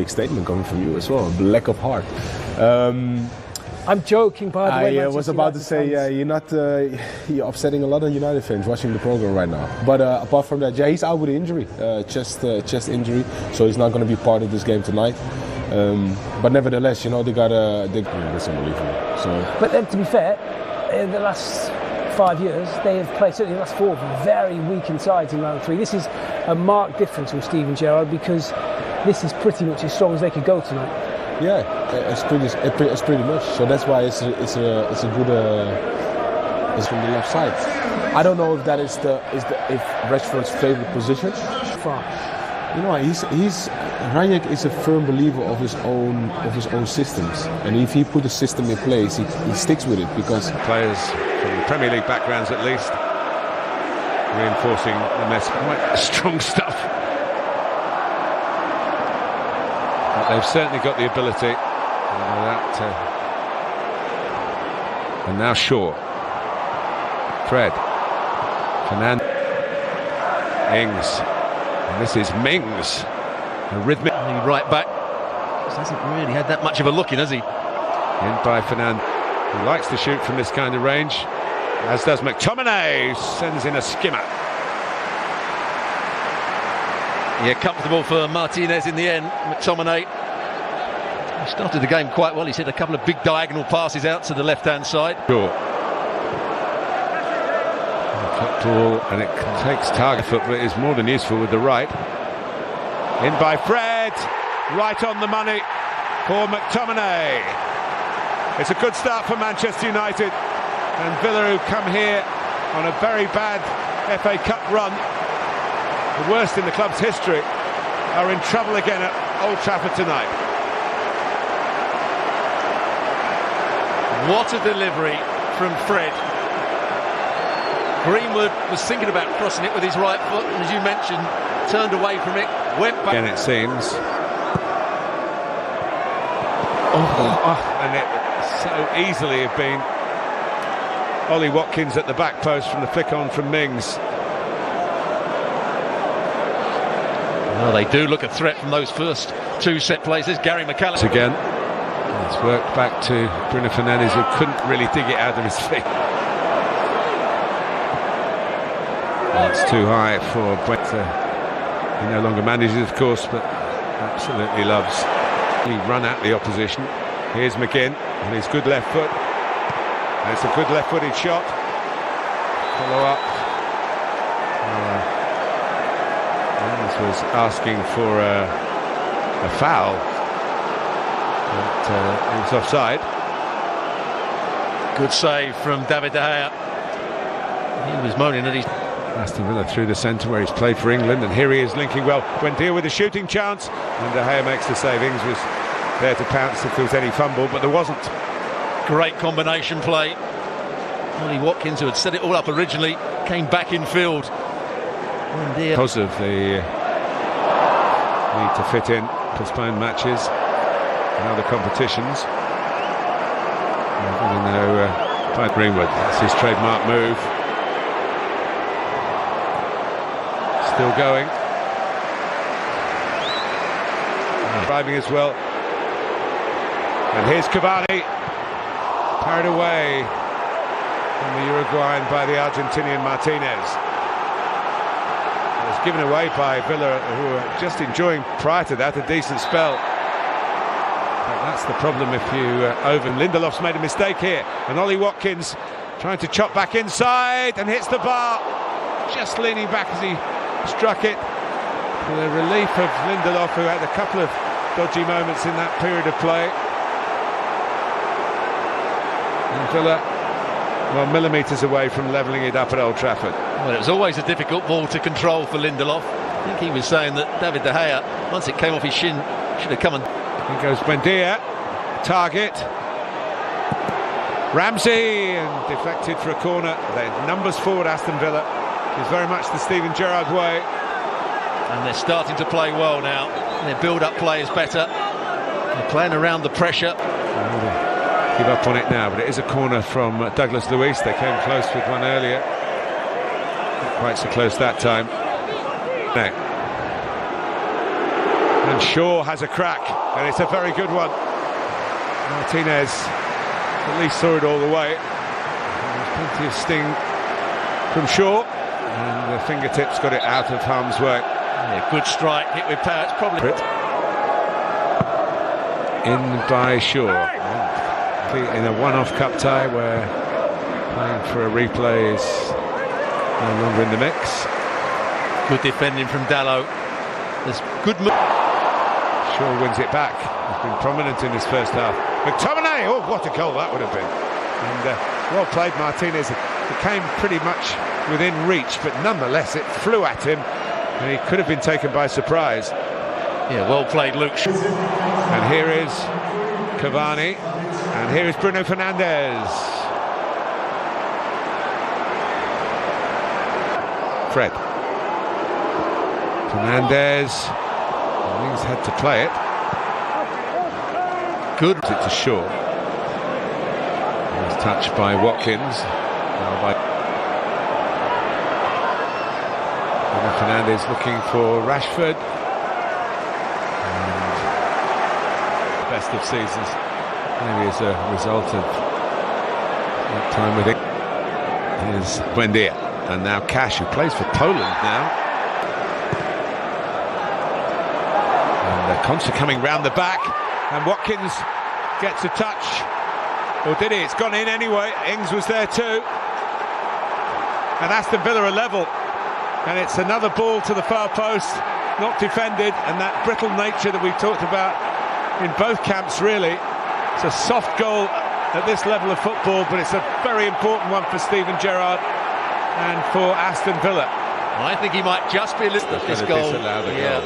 big statement coming from you as well. Lack of heart. I'm joking, by the way. I was about to say, you're upsetting a lot of United fans watching the program right now. But apart from that, he's out with an injury, chest injury, so he's not going to be part of this game tonight. But nevertheless, that's unbelievable. So, but then, to be fair, in the last 5 years, they have played, certainly the last 4, very weakened sides in round 3. This is a marked difference from Steven Gerrard, because this is pretty much as strong as they could go tonight. Yeah, it's pretty much. So that's why it's a good. It's from the left side. I don't know if that is if Rashford's favourite position. Far. Rangnick is a firm believer of his own systems, and if he put a system in place, he sticks with it, because players from the Premier League backgrounds at least reinforcing the mess. Quite strong stuff. But they've certainly got the ability. And now Shaw, Fred, Fernand, Ings, and this is Mings, a rhythmic right back. Just hasn't really had that much of a look in, has he? In by Fernand, who likes to shoot from this kind of range, as does McTominay, sends in a skimmer. Yeah, comfortable for Martinez in the end. McTominay started the game quite well. He's hit a couple of big diagonal passes out to the left-hand side. Sure. Cut ball, and it takes target foot, but it is more than useful with the right. In by Fred, right on the money for McTominay. It's a good start for Manchester United, and Villa, who come here on a very bad FA Cup run, the worst in the club's history, are in trouble again at Old Trafford tonight. What a delivery from Fred. Greenwood was thinking about crossing it with his right foot, and as you mentioned, turned away from it, went back. Again, it seems. And it so easily have been Ollie Watkins at the back post from the flick on from Mings. Well, they do look a threat from those first 2 set plays. There's Gary McAllister again. It's worked back to Bruno Fernandes, who couldn't really dig it out of his feet. It's too high for Brent. He no longer manages, of course, but absolutely loves. He run at the opposition. Here's McGinn and his good left foot. And it's a good left-footed shot. Follow up. This was asking for a foul, but it was offside. Good save from David De Gea. He was moaning that he's... Aston Villa through the centre where he's played for England, and here he is linking well. Buendia with a shooting chance, and De Gea makes the save. Ings was there to pounce if there was any fumble, but there wasn't. Great combination play. Ollie Watkins, who had set it all up originally, came back in field. Because of the need to fit in postponed matches and other competitions. Even though by Greenwood, that's his trademark move. Still going. Driving as well. And here's Cavani, carried away from the Uruguayan by the Argentinian Martinez. It was given away by Villa, who were just enjoying prior to that a decent spell. But that's the problem if you over. Lindelof's made a mistake here, and Ollie Watkins trying to chop back inside and hits the bar, just leaning back as he struck it. For the relief of Lindelof, who had a couple of dodgy moments in that period of play. And Villa, well, millimetres away from levelling it up at Old Trafford. Well, it was always a difficult ball to control for Lindelof. I think he was saying that David De Gea, once it came off his shin, should have come and... Here goes Buendia, target. Ramsey, and deflected for a corner. The numbers forward, Aston Villa, is very much the Steven Gerrard way. And they're starting to play well now. Their build-up play is better. They're playing around the pressure. Give up on it now, but it is a corner from Douglas Luiz. They came close with one earlier. Not quite so close that time. Now. And Shaw has a crack, and it's a very good one. Martinez at least saw it all the way. There's plenty of sting from Shaw, and the fingertips got it out of harm's way. Yeah, good strike, hit with power. It's probably in by Shaw. In a one-off cup tie where playing for a replay is no longer in the mix. good defending from Dalot. There's good move. Shaw wins it back. He's been prominent in this first half. McTominay, oh, what a goal that would have been. And well played, Martinez. It came pretty much within reach, but nonetheless it flew at him and he could have been taken by surprise. Yeah, well played, Luke. And here is Cavani, and here is Bruno Fernandes. Fred. Fernandes. He's had to play it. Good. It to Shaw. Nice touch by Watkins. Now by Bruno Fernandes looking for Rashford. And best of seasons. Maybe as a result of that time with it. Here's Buendia. And now Cash, who plays for Poland now. And Consta coming round the back. And Watkins gets a touch. Or did he? It's gone in anyway. Ings was there too. And Aston Villa are level. And it's another ball to the far post. Not defended. And that brittle nature that we've talked about in both camps, really. It's a soft goal at this level of football, but it's a very important one for Steven Gerrard and for Aston Villa. I think he might just be listed at this goal. Disallow the goal. Yeah.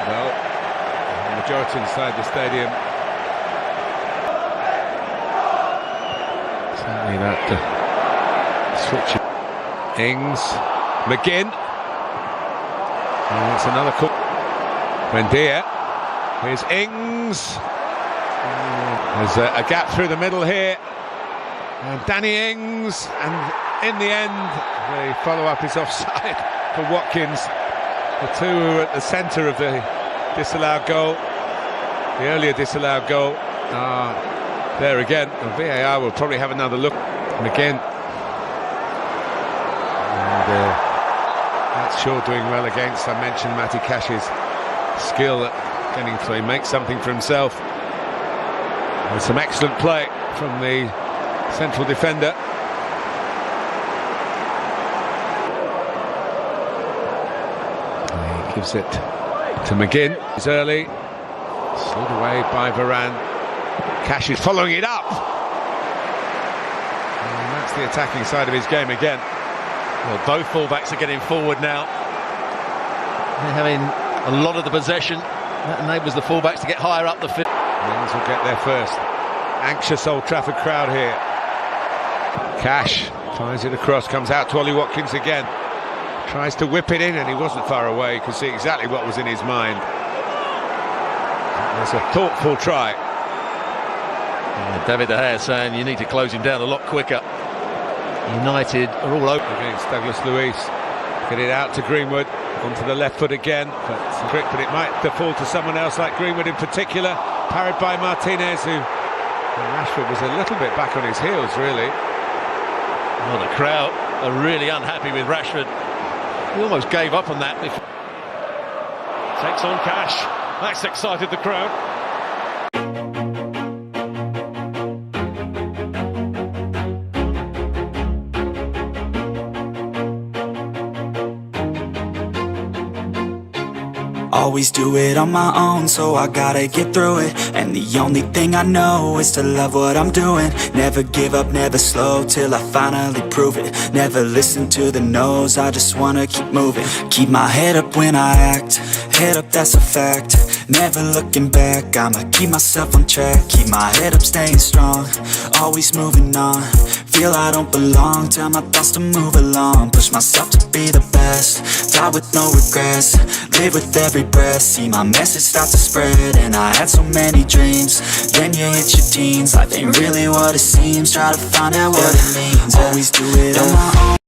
Well, the majority inside the stadium. Certainly that switch. Ings, McGinn. And that's another call. Buendia. Here's Ings. There's a gap through the middle here. And Danny Ings. And in the end, the follow-up is offside for Watkins. The two who are at the centre of the disallowed goal, the earlier disallowed goal, are there again. And VAR will probably have another look. McGinn. And that's Shaw doing well against. I mentioned Matty Cash's skill at getting through. He makes something for himself. And some excellent play from the central defender. He gives it to McGinn. He's early. Slid away by Varane. Cash is following it up. And that's the attacking side of his game again. Well, both fullbacks are getting forward now. They're having a lot of the possession. That enables the fullbacks to get higher up the field. Wings will get there first. Anxious Old Trafford crowd here. Cash finds it across, comes out to Ollie Watkins again. Tries to whip it in, and he wasn't far away. You can see exactly what was in his mind. There's a thoughtful try. David De Gea saying you need to close him down a lot quicker. United are all open against Douglas Luiz. Get it out to Greenwood, onto the left foot again, but it might default to someone else like Greenwood in particular. Parried by Martinez, who Rashford was a little bit back on his heels, really. Well, the crowd are really unhappy with Rashford. He almost gave up on that. Takes on Cash. That's excited the crowd. Always do it on my own, so I gotta get through it. And the only thing I know is to love what I'm doing. Never give up, never slow, till I finally prove it. Never listen to the no's, I just wanna keep moving. Keep my head up when I act, head up, that's a fact. Never looking back, I'ma keep myself on track. Keep my head up, staying strong, always moving on. Feel I don't belong, tell my thoughts to move along. Push myself to be the best, die with no regrets. Live with every breath, see my message start to spread. And I had so many dreams, then you hit your teens. Life ain't really what it seems, try to find out what it means. Always do it on my own.